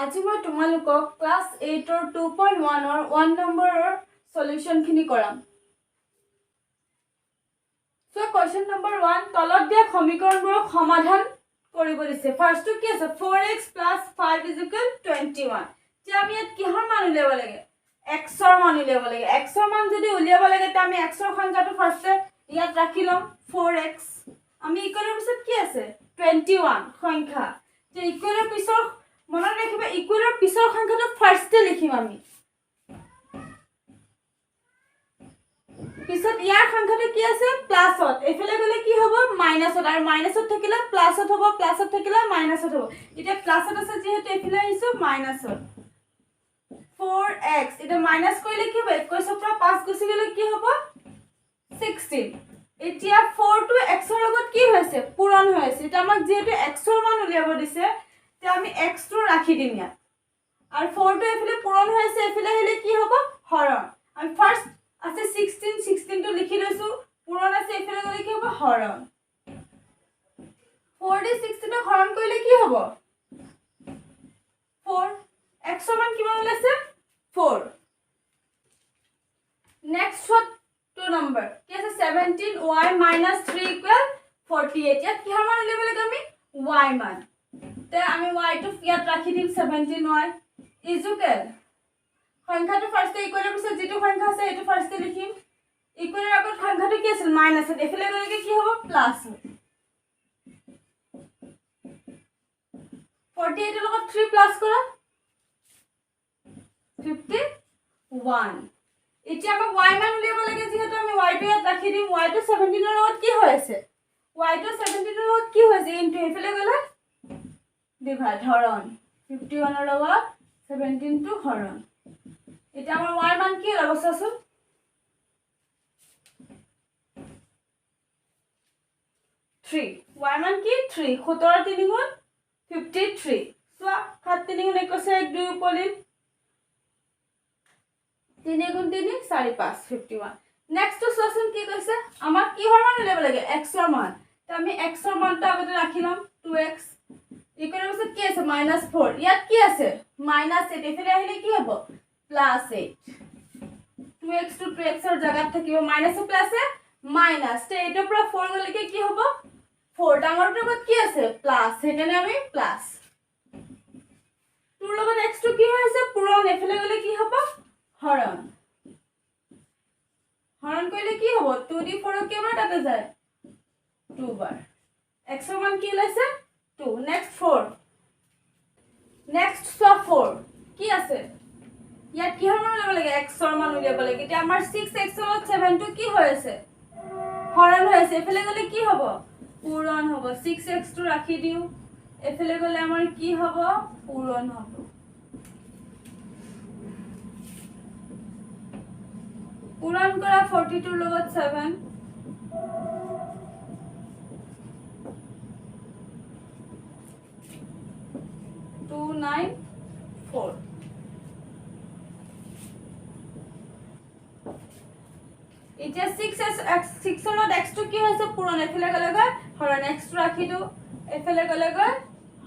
আজি মই তোমালোকক ক্লাস 8 ৰ 2.1 ৰ 1 নম্বৰৰ সলিউশন খিনি কৰাম। সো কোৱেশ্চন নম্বৰ 1 তলত দিয়া সমীকৰণবোৰৰ সমাধান কৰিব দিছে। ফাৰ্স্ট টু কি আছে 4x + 5 = 21। যে আমি ইয়াত কিহৰ মান উলিয়াব লাগে? x ৰ মান উলিয়াব লাগে। x ৰ মান যদি উলিয়াব লাগে তে আমি x ৰ সংখ্যাটো ফাৰ্স্টে ইয়াত ৰাখি লম 4x। আমি ইকুৱেলৰ পিছত কি আছে 21 সংখ্যা। যে ইকুৱেলৰ পিছত মনত ৰাখিবা ইকুৱেলৰ পিছৰ সংখ্যাটো ফাৰ্স্টে লিখিম আমি। পিছত ইয়াৰ সংখ্যাটো কি আছে প্লাসত। এফালে গলে কি হ'ব মাইনাসত আৰু মাইনাসত থাকিলে প্লাসত হ'ব, প্লাসত থাকিলে মাইনাসত হ'ব। এটা প্লাসত আছে যেহেতু এফালে আহিছো মাইনাসত। 4x এটা মাইনাস কৰিলে কি হ'ব 21 পৰা 5 গুচি গলে কি হ'ব 16। এতিয়া 4 টো x ৰ লগত কি হৈছে পূৰণ হৈ আছে। এটা আমাক যেহেতু x ৰ মান উলিয়াব দিছে তে আমি x টো ৰাখি দিম ইয়াত। আৰু 4 টো এফালে পূৰণ হৈ আছে এফালে আহিলে কি হ'ব হৰণ। আমি ফাৰ্স্ট আছে 16 টো লিখি লৈছো পূৰণ আছে এফালে গলে কি হ'ব হৰণ। 4 দি 16 ক হৰণ কৰিলে কি হ'ব 4। x ৰ মান কিমান ওলাইছে 4। নেক্সট 2 নম্বৰ কি আছে 17y - 3 = 48। ইয়াত কিহৰ মান উলিয়াব লাগে আমি y মান। তে আমি y টো ইয়াত ৰাখি দিম 17y ইজুকেল সংখ্যাটো ফাৰ্স্টে ইকুৱেলৰ পিছত যেটো সংখ্যা আছে এটো ফাৰ্স্টে লিখিম। ইকুৱেলৰ আগত সংখ্যাটো কি আছিল মাইনাস এফালে গলে কি হ'ব প্লাস। 48 ৰ লগত 3 প্লাস কৰা 51। এতিয়া আমাক y মান উলিয়াব লাগে যেহেতু আমি y টো ইয়াত ৰাখি দিম। y টো 17 ৰ লগত কি হৈ আছে y টো 17 ৰ লগত কি হৈছে ইনটু এফালে গলে ডিভাইড হৰণ 51 ৰ লগত 17 টো হৰণ। এটা আমাৰ y মান কি হ'ব চাচোন 3। y মান কি 3 17 3 গুণ 53। সোয়া 7 3 গুণ 21 1 2 উপলিল 3 গুণ 3 4 5 51। নেক্সট টু সোয়াচোন কি কৈছে আমাক কি হৰ মান উলিয়াব লাগে x ৰ মান। তে আমি x ৰ মানটো আগতে ৰাখি লম 2x ইকুৱেলৰ পিছত কি আছে -4। ইয়াত কি আছে -8 এফালে আহিলে কি হ'ব +8। 2x to 2x ৰ জাগাত থাকিব মাইনাস প্লাসে মাইনাস। তে এটাৰ পৰা 4 গলে কি হ'ব 4 ডাঙৰটোৰ লগত কি আছে প্লাস সেইকাৰণে আমি প্লাস। তোৰ লগত x টো কি হৈছে পূৰণ এফালে গলে কি হ'ব হৰণ। হৰণ কৰিলে কি হ'ব 2 দি 4 কেইবাৰ কাটা যায় 2 বাৰ। x ৰ মান কি ওলাইছে 2। নেক্সট 4 নেক্সট 4 কি আছে ইয়াত কি মান উলিয়াব লাগে x ৰ মান উলিয়াব লাগে। এতিয়া আমাৰ 6x ৰ লগত 7 টো কি হৈ আছে হৰণ হৈ আছে এফালে গলে কি হ'ব পূৰণ হ'ব। 6x টো ৰাখি দিও এফালে গলে আমাৰ কি হ'ব পূৰণ হ'ব। পূৰণ কৰা 42 ৰ লগত 7 294। এতিয়া 6 ৰ লগত x টো কি হৈছে পূৰণ এফালে গলে হৰণ x টো ৰাখি দিও এফালে গলে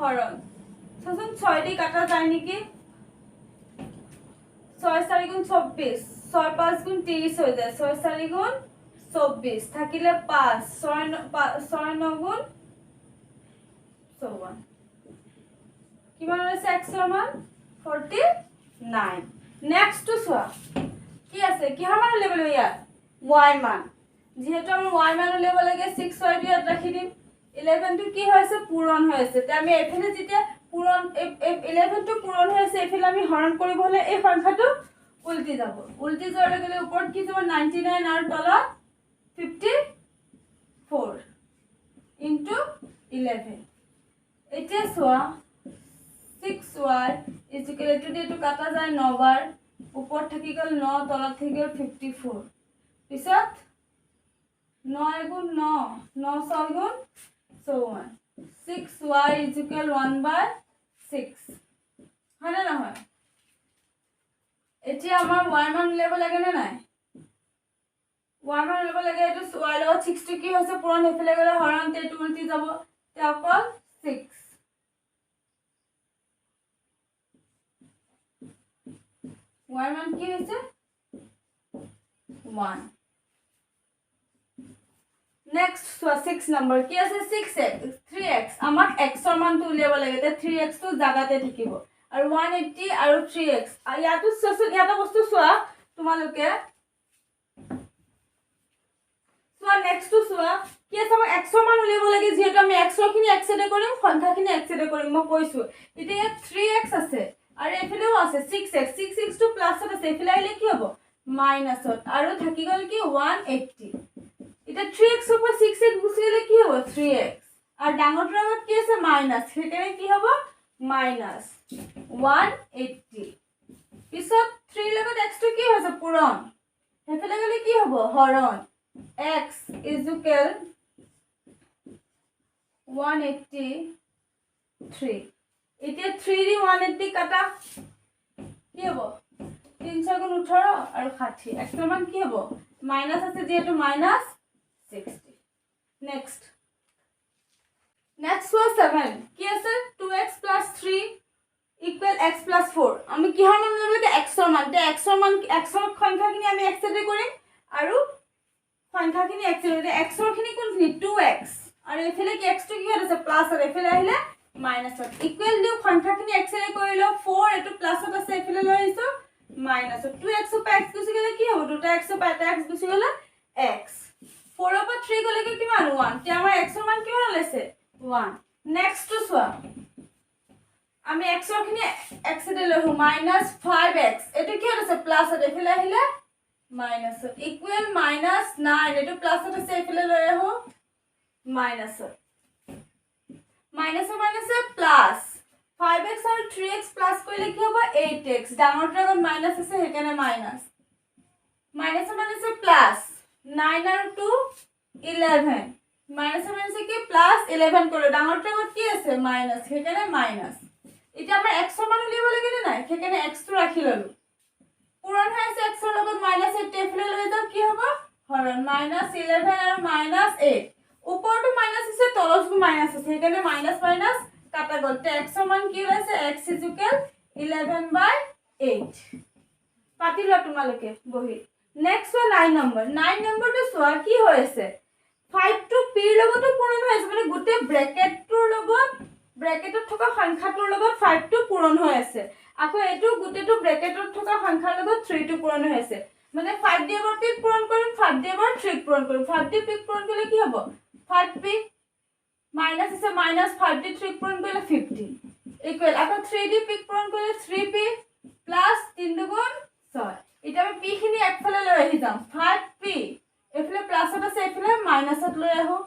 হৰণ। চাচোন 6 দি কাটা যায় নেকি 6 4 গুণ 24 6 5 গুণ 30 হৈ যায় 6 4 গুণ 24 থাকিলে 5 6 9 গুণ 54। কিমান আছে x ৰ মান 49। নেক্সট টু সোয়া কি আছে কি মান উলিয়াব লাগিব ইয়াত y মান। যেহেতু আমি y মান উলিয়াব লাগে 6 y ইয়াত ৰাখি দিম 11 টো কি হৈছে পূৰণ হৈ আছে। তে আমি এফালে যেতিয়া পূৰণ 11 টো পূৰণ হৈ আছে এফালে আমি হৰণ কৰিব হলে এই সংখ্যাটো উল্টি যাব। উল্টি যোৱাৰ লগে লগে ওপৰত কি যাব 99 আৰু তলত 54 ইনটু 11। এতিয়া সোয়া 6y = এটো কাটা যায় 9 বাৰ ওপৰত থাকি গল 9 তলত থাকি গল 54। পিছত 9 গুণ 9 9 6 গুণ 54 6y = 1/6 হয়নে নহয়। এতিয়া আমাৰ y মান উলিয়াব লাগে নে নাই y মান উলিয়াব লাগে। এটো y লগত 6 টো কি হৈছে পূৰণ এফালে গলে হৰণ তে টো উল্টি যাব তে অকল 6 y মান কি হৈছে 1 নেক্সট 6 নম্বৰ কি আছে 6x 3x আমাক x ৰ মানটো উলিয়াব লাগে তে 3x টো জাগাতে থাকিব আৰু 180 আৰু 3x ইয়াতো সসুন ইয়াটা বস্তু সোৱা তোমালোকে সোৱা নেক্সট টো সোৱা কি আছে আমাক x ৰ মান উলিয়াব লাগে যেহেতু আমি x ৰ খিনি x এ কৰিম সংখ্যাখিনি x এ কৰিম মই কৈছো এতিয়া 3x আছে আৰু এফালেও আছে 6x 6x টো প্লাসত আছে এফালে আহিলে কি হ'ব মাইনাসত আৰু থাকি গল কি 180 এটা 3x উপৰ 6x গুছি গলে কি হবে 3x আৰ ডাঙৰটোৰ আগত কি আছে মাইনাস সেখানে কি হ'ব মাইনাস 180 পিছত 3 লগত x টো কি হৈছে পূৰণ হেফালে গলে কি হ'ব হৰণ x is equal 183 এতিয়া 3 দি 180 কাটা কি হ'ব 3 গুণ 18 আৰু 60 x ৰ মান কি হ'ব মাইনাস আছে যেহেতু মাইনাস 60 next was 7 কি আছে 2x plus 3 equal x plus 4 আমি কি হাৰ মান ললে x ৰ মান তে x ৰ মান x ৰ সংখ্যাখিনি আমি x এ কৰিম আৰু সংখ্যাখিনি x এ x ৰ খিনি কোনখিনি 2x আৰু এফালে কি x টো কি আছে প্লাস আৰু এফালে আহিলে মাইনাস ইকুৱেল দিও সংখ্যাখিনি x এ কৰিলো 4 এটো প্লাসত আছে এফালে লৈ আহিছো মাইনাস 2x উপৰ x গুছি গলে কি হ'ব দুটা x উপৰ এটা x গুছি গলে x 4 উপৰ 3 গলে কি মান 1 তে আমাৰ x ৰ মান কি হলেছে 1 নেক্সট টু সোয়া আমি x ৰ খিনি x এ ললো মাইনাস 5x এটো কি হলেছে প্লাস এ ফেলে আহিলে মাইনাস ইকুৱেল মাইনাস 9 এটো প্লাস আছে এফালে লৈ আহো minus minus minus plus 5x আৰু 3x প্লাস কৰিলে কি হ'ব 8x ডাঙৰটোৰ আগত মাইনাস আছে হেকানে মাইনাস মাইনাস মাইনাস প্লাস 9 আৰু 2 11 মাইনাস মাইনাস কি প্লাস 11 কৰিলো ডাঙৰটোৰ আগত কি আছে মাইনাস হেকানে মাইনাস এটা আমাৰ x ৰ মান উলিয়াব লাগে নে নাই হেকানে x টো ৰাখি ললো পূৰণ হৈ আছে x ৰ লগত মাইনাস 8 এফালে লৈ যাও কি হ'ব হৰণ মাইনাস 11 আৰু মাইনাস 8 উপৰটো মাইনাস আছে তলটো মাইনাস আছে হেকানে মাইনাস মাইনাস কাটা গল তে x ৰ মান কি হৈছে x = 11/8 পাতিলা তোমালোকে বহি নেক্সট 9 নম্বৰ 9 নম্বৰটো সোৱা কি হৈছে 5 টো p ৰ লগতো পূৰণ হৈ আছে মানে গোটে ব্ৰেকেটটোৰ লগত ব্ৰেকেটত থকা সংখ্যাটোৰ লগত 5 টো পূৰণ হৈ আছে আকৌ এটো গোটেটো ব্ৰেকেটত থকা সংখ্যাৰ লগত 3 টো পূৰণ হৈ আছে মানে 5 দি এবাৰ p পূৰণ কৰিম 5 দি এবাৰ 3 পূৰণ কৰিম 5 দি p পূৰণ কৰিলে কি হ'ব 5p মাইনাস আছে মাইনাস 5 দি 3 পূৰণ কৰিলে 15 ইকুৱেল আকৌ 3 দি p পূৰণ কৰিলে 3p প্লাস 3 দুগুণ 6 এটা আমি p খিনি একফালে লৈ আহি যাম 5p এফালে প্লাসত আছে এফালে মাইনাসত লৈ আহো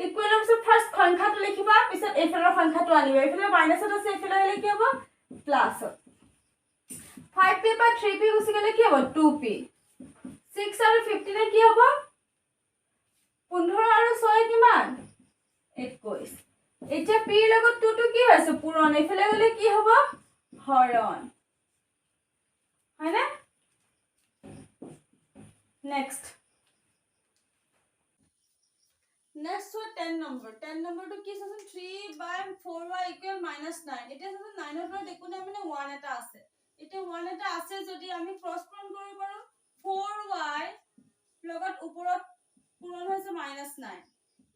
ইকুৱেল অফ ফাৰ্স্ট সংখ্যাটো লিখিবা পিছত এফালৰ সংখ্যাটো আনিবা এফালে মাইনাসত আছে এফালে হলে কি হ'ব প্লাস 5p বা 3p গুছি গলে কি হ'ব 2p 6 আৰু 15 এ কি হ'ব 15 আৰু 6 কিমান 21 এতিয়া p ৰ লগত 2 টো কি হৈছে পূৰণ এফালে গলে কি হ'ব হৰণ হয়নে নেক্সট 10 নম্বৰ 10 নম্বৰটো কি আছে 3/4y = -9 এটা আছে 9 ৰ পৰা দেখো না মানে 1 এটা আছে এটা 1 এটা আছে যদি আমি ক্ৰস পূৰণ কৰিব পাৰো 4y লগত ওপৰত পূৰণ হৈছে -9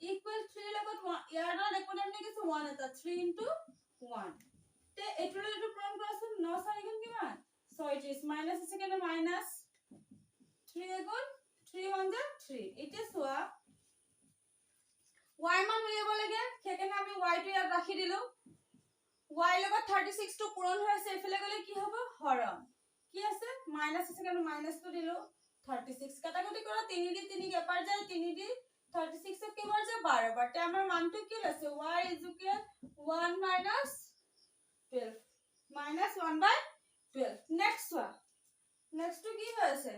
equal 3 লগত ইয়াৰ দ্বাৰা দেখো না মানে কি 1 এটা 3 * 1 তে এটোৰ এটো পূৰণ কৰাছোন 9 4 গুণ কিমান 36 মাইনাস আছে কেনে মাইনাস 3 গুণ 3 1 যা 3 এটা সোয়া y মান উলিয়াব লাগে সেকেনে আমি y টো ইয়াত ৰাখি দিলো y লগত 36 টো পূৰণ হৈ আছে এফালে গলে কি হ'ব হৰণ কি আছে মাইনাস আছে কেনে মাইনাস টো দিলো 36 কাটাকুটি কৰা 3 দি 3 কে পাৰ যায় 3 দি 36 ক কেবাৰ যায় 12 বাৰ তে আমাৰ মানটো কি আছে y = 1 - 12 -1/12 নেক্সট ওয়ান নেক্সট টো কি হৈছে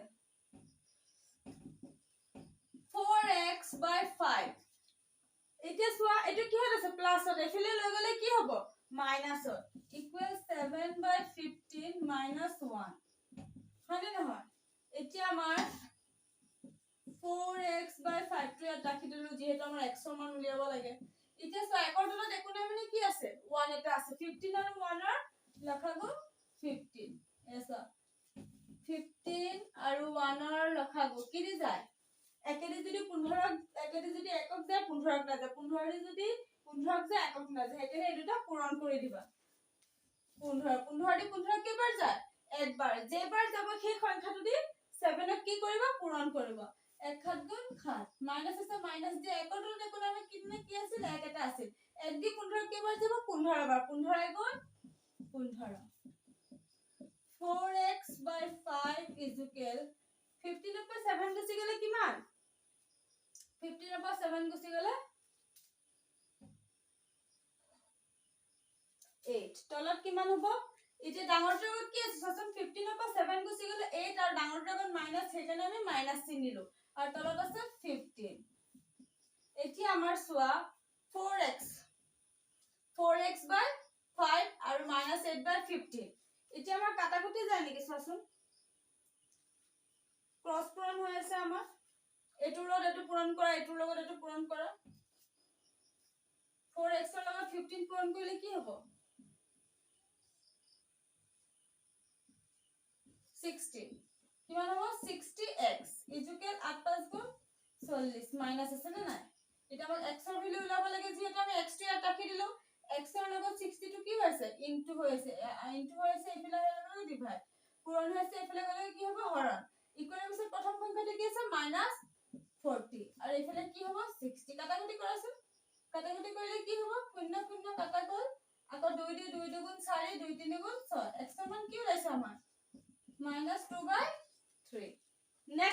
4x/5 এটা সোয়া এটা কি হইছে প্লাসত এফালে লৈ গলে কি হ'ব মাইনাসত ইকুৱেল 7/15 - 1 হয়নে নহয় এতিয়া আমাৰ 4x/5 টো ইয়াত ৰাখি দিলো যেহেতু আমাৰ x ৰ মান উলিয়াব লাগে এতিয়া সোয়া একৰ তলত একো নাই মানে কি আছে 1 এটা আছে 15 আৰু 1 ৰ লখাগু 15 এসা 1 লখাগু কি দি যায় একেদি যদি 15 একেদি যদি একক যায় 15 না যায় 15 যদি 15 যায় একক না যায় হেকেনে এই দুটা পূরণ কৰি দিবা 15 15 দি 15 কেইবাৰ যায় একবাৰ যেবাৰ যাব সেই সংখ্যাটো দি 7 ক কি কৰিবা পূৰণ কৰিবা 1 7 গুণ 7 মাইনাস আছে মাইনাস দিয়ে একৰ তলত একো নামে কিনে কি আছিল এক এটা আছিল 1 দি 15 কেইবাৰ যাব 15 বাৰ 15 গুণ 15 4x by 5 is equal 15 पर 7 গুছি গলে কিমান 15 पर 7 গুছি গলে 8 তলত কিমান হ'ব ইতে ডাঙৰটোৰ আগত কি আছে সচন 15 पर 7 গুছি গলে 8 আৰু ডাঙৰটোৰ আগত মাইনাস হেকানে আমি মাইনাস চিনিলো আৰু তলত আছে 15 এতিয়া আমাৰ সোৱা 4x by 5 আৰু -8 by 15 এতিয়া আমাৰ কাটাকুটি যায় নেকি সচন ক্ৰস পূৰণ হৈ আছে আমাৰ এটোৰ লগত এটো পূৰণ কৰা এটোৰ লগত এটো পূৰণ কৰা 4x ৰ লগত 15 পূৰণ কৰিলে কি হ'ব 60 কিমান হ'ব 60x ইজুকেল 8 5 গুণ 40 মাইনাস আছে না নাই এটা আমাক x ৰ ভ্যালু উলাব লাগে যেহেতু আমি x টো ইয়াত ৰাখি দিলো x ৰ লগত 62 কি হৈছে ইনটু হৈছে এফালে গলে ডিভাইড পূৰণ হৈছে এফালে গলে কি হ'ব হৰণ ইকুৱেলছৰ প্ৰথম সংখ্যাটো কি আছে -40 আৰু এফালে কি হ'ব 60 কাটাকুটি কৰাছোন কাটাকুটি কৰিলে কি হ'ব 0 0 কাটা গল আকৌ 2 দি 2 দুগুণ 4 2 3 গুণ 6 x ৰ মান কি ওলাইছে আমাৰ -2/3 নেক্সট